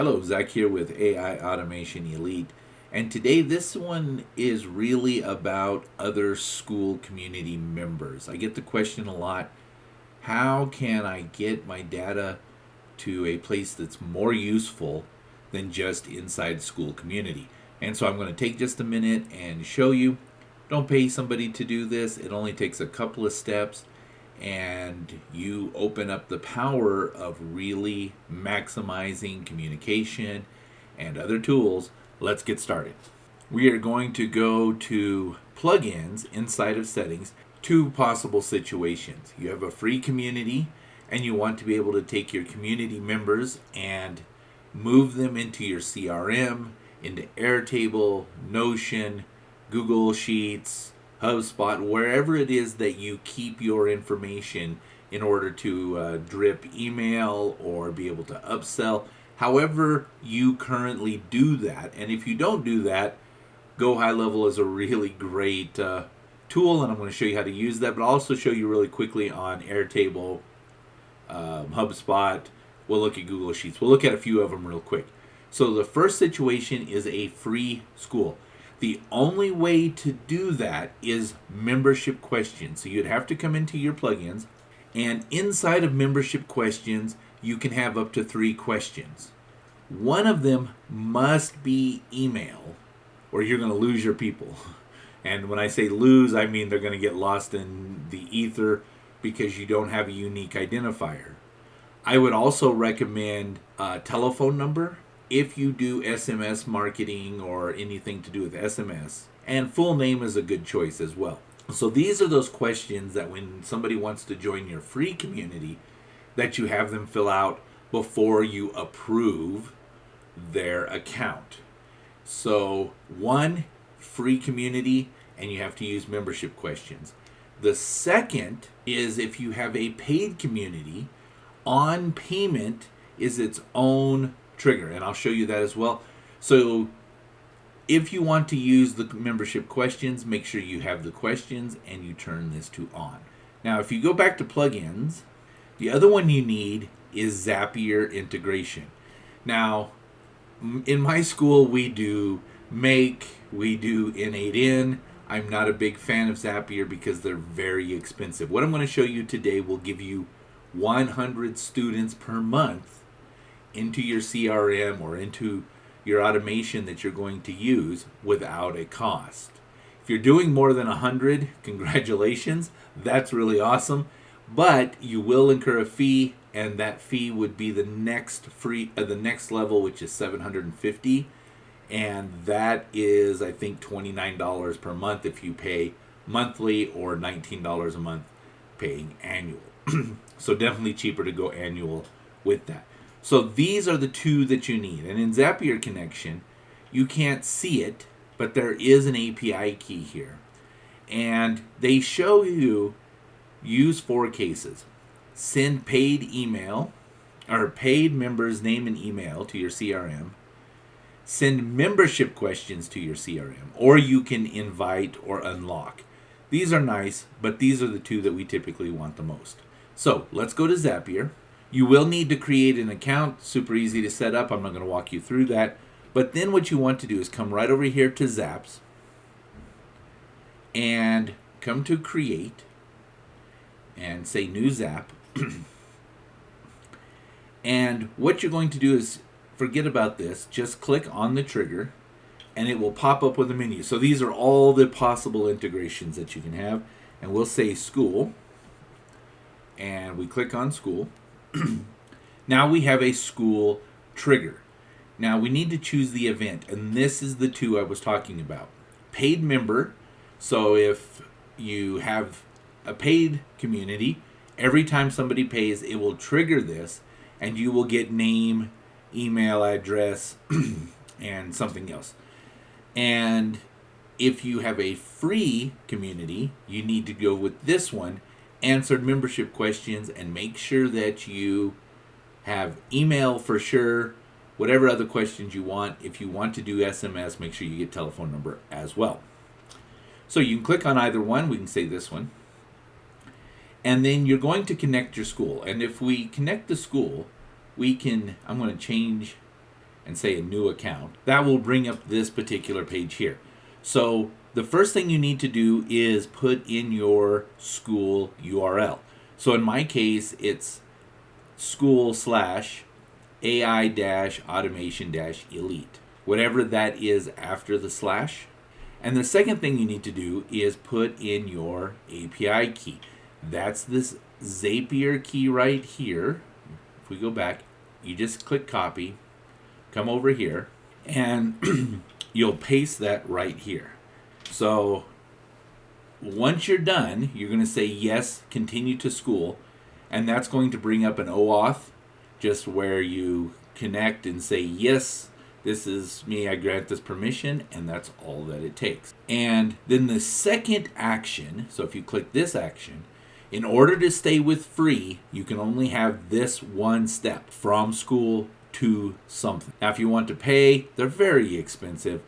Hello, Zach here with AI Automation Elite. And today, this one is really about other school community members. I get the question a lot, how can I get my data to a place that's more useful than just inside the school community? And so I'm going to take just a minute and show you. Don't pay somebody to do this. It only takes a couple of steps, and you open up the power of really maximizing communication and other tools. Let's get started. We are going to go to plugins inside of settings. Two possible situations. You have a free community and you want to be able to take your community members and move them into your CRM, into Airtable, Notion, Google Sheets, HubSpot, wherever it is that you keep your information in order to drip email or be able to upsell. However you currently do that. And if you don't do that, GoHighLevel is a really great tool, and I'm going to show you how to use that, but I'll also show you really quickly on Airtable, HubSpot. We'll look at Google Sheets. We'll look at a few of them real quick. So the first situation is a free school. The only way to do that is membership questions. So you'd have to come into your plugins, and inside of membership questions, you can have up to 3 questions. One of them must be email, or you're going to lose your people. And when I say lose, I mean they're going to get lost in the ether because you don't have a unique identifier. I would also recommend a telephone number if you do SMS marketing or anything to do with SMS. And full name is a good choice as well. So these are those questions that when somebody wants to join your free community, that you have them fill out before you approve their account. So one, free community, and you have to use membership questions. The second is if you have a paid community, on payment is its own trigger, and I'll show you that as well. So if you want to use the membership questions, make sure you have the questions and you turn this to on. Now if you go back to plugins, the other one you need is Zapier integration. Now in my school we do Make, we do N8N. I'm not a big fan of Zapier because they're very expensive. What I'm going to show you today will give you 100 students per month into your CRM or into your automation that you're going to use without a cost. If you're doing more than 100, congratulations, that's really awesome, but you will incur a fee, and that fee would be the next level, which is $750, and that is I think $29 per month if you pay monthly, or $19 a month paying annual. So definitely cheaper to go annual with that. So these are the two that you need. And in Zapier connection, you can't see it, but there is an API key here. And they show you use 4 cases. Send paid email, or paid members' name and email to your CRM. Send membership questions to your CRM, or you can invite or unlock. These are nice, but these are the two that we typically want the most. So let's go to Zapier. You will need to create an account, super easy to set up. I'm not going to walk you through that. But then what you want to do is come right over here to Zaps and come to Create and say New Zap. And what you're going to do is forget about this. Just click on the trigger and it will pop up with a menu. So these are all the possible integrations that you can have. And we'll say School. And we click on School. Now we have a school trigger. Now we need to choose the event, and this is the two I was talking about. Paid member, so if you have a paid community, every time somebody pays, it will trigger this, and you will get name, email address, and something else. And if you have a free community, you need to go with this one, answered membership questions, and make sure that you have email for sure, whatever other questions you want. If you want to do SMS, make sure you get telephone number as well. So you can click on either one. We can say this one. And then you're going to connect your school. And if we connect the school, we can, I'm going to change and say a new account, that will bring up this particular page here. So the first thing you need to do is put in your school URL. So in my case, it's school/AI-automation-elite, whatever that is after the slash. And the second thing you need to do is put in your API key. That's this Zapier key right here. If we go back, you just click copy, come over here, and you'll paste that right here. So once you're done, you're going to say yes, continue to school, and that's going to bring up an OAuth, just where you connect and say yes, this is me, I grant this permission, and that's all that it takes. And then the second action, so if you click this action, in order to stay with free, you can only have this one step, from school to something. Now if you want to pay, they're very expensive,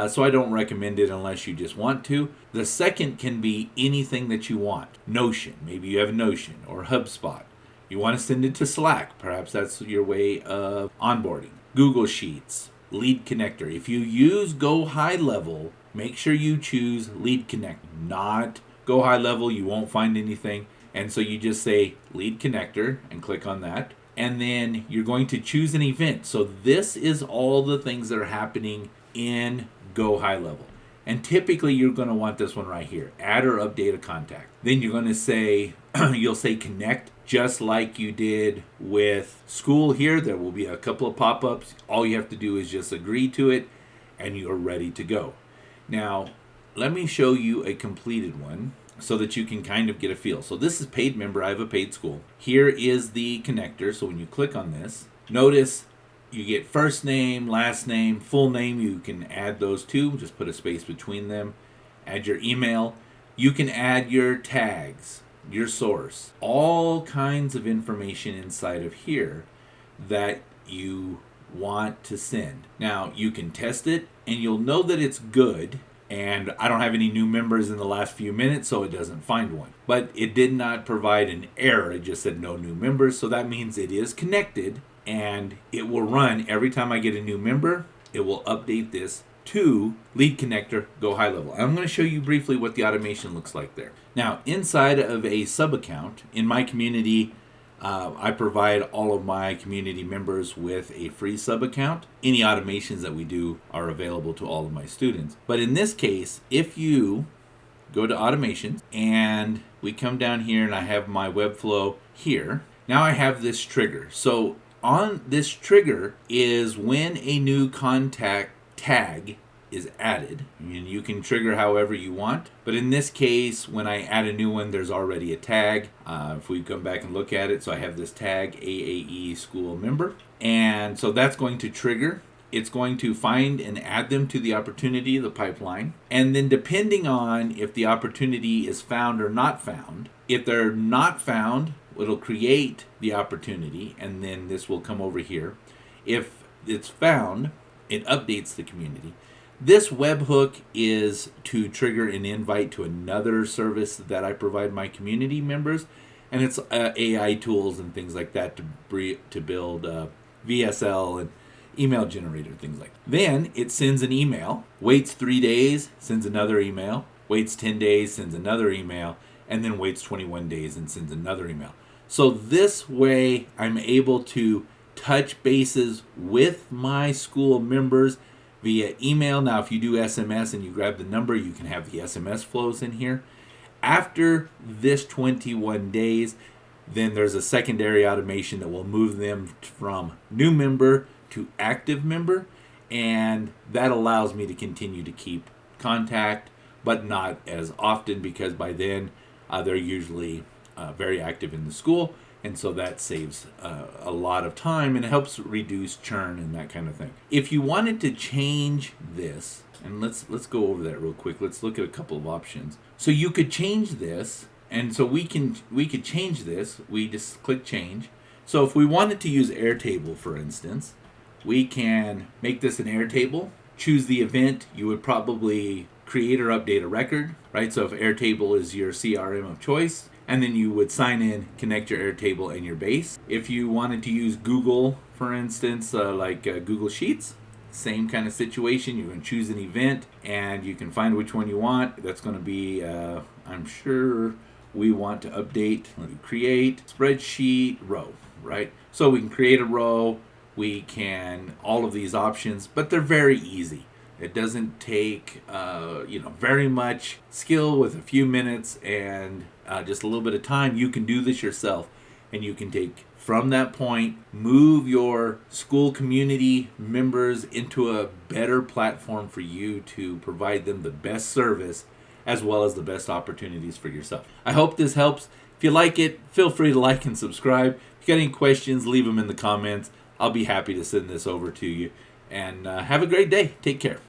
so I don't recommend it unless you just want to. The second can be anything that you want. Notion, maybe you have Notion, or HubSpot. You want to send it to Slack, perhaps that's your way of onboarding. Google Sheets, Lead Connector. If you use GoHighLevel, make sure you choose Lead Connector, not GoHighLevel. You won't find anything. And so you just say Lead Connector and click on that. And then you're going to choose an event. So this is all the things that are happening in GoHighLevel. And typically you're going to want this one right here, add or update a contact. Then you're going to say, you'll say connect, just like you did with school here. There will be a couple of pop-ups. All you have to do is just agree to it and you're ready to go. Now, let me show you a completed one so that you can kind of get a feel. So this is paid member. I have a paid school. Here is the connector. So when you click on this, notice you get first name, last name, full name. You can add those two. Just put a space between them. Add your email. You can add your tags, your source, all kinds of information inside of here that you want to send. Now, you can test it and you'll know that it's good. And I don't have any new members in the last few minutes, so it doesn't find one. But it did not provide an error. It just said no new members. So that means it is connected. And it will run every time I get a new member. It will update this to Lead Connector GoHighLevel. I'm going to show you briefly what the automation looks like there. Now, inside of a sub account, in my community, I provide all of my community members with a free sub account. Any automations that we do are available to all of my students. But in this case, if you go to automations and we come down here and I have my Webflow here, now I have this trigger. So on this trigger is when a new contact tag is added, and you can trigger however you want. But in this case, when I add a new one, there's already a tag. If we come back and look at it, so I have this tag AAE school member, and so that's going to trigger. It's going to find and add them to the opportunity, the pipeline, and then depending on if the opportunity is found or not found, if they're not found, it'll create the opportunity, and then this will come over here. If it's found, it updates the community. This webhook is to trigger an invite to another service that I provide my community members, and it's AI tools and things like that to build VSL and email generator, things like that. Then it sends an email, waits 3 days, sends another email, waits 10 days, sends another email, and then waits 21 days and sends another email. So this way I'm able to touch bases with my school members via email. Now, if you do SMS and you grab the number, you can have the SMS flows in here. After this 21 days, then there's a secondary automation that will move them from new member to active member, and that allows me to continue to keep contact, but not as often, because by then they're usually very active in the school. And so that saves a lot of time and it helps reduce churn and that kind of thing. If you wanted to change this, and let's go over that real quick. Let's look at a couple of options. So you could change this, and so we could change this. We just click change. So if we wanted to use Airtable, for instance, we can make this an Airtable. Choose the event. You would probably create or update a record, right? So if Airtable is your CRM of choice, and then you would sign in, connect your Airtable and your base. If you wanted to use Google, for for instance, like Google Sheets. Same kind of situation. You can choose an event and you can find which one you want. That's going to be, I'm sure we want to update, create spreadsheet row, right? So we can create a row, we can, all of these options, but they're very easy. It doesn't take, very much skill. With a few minutes and just a little bit of time, you can do this yourself. And you can take, from that point, move your school community members into a better platform for you to provide them the best service as well as the best opportunities for yourself. I hope this helps. If you like it, feel free to like and subscribe. If you got any questions, leave them in the comments. I'll be happy to send this over to you. And have a great day. Take care.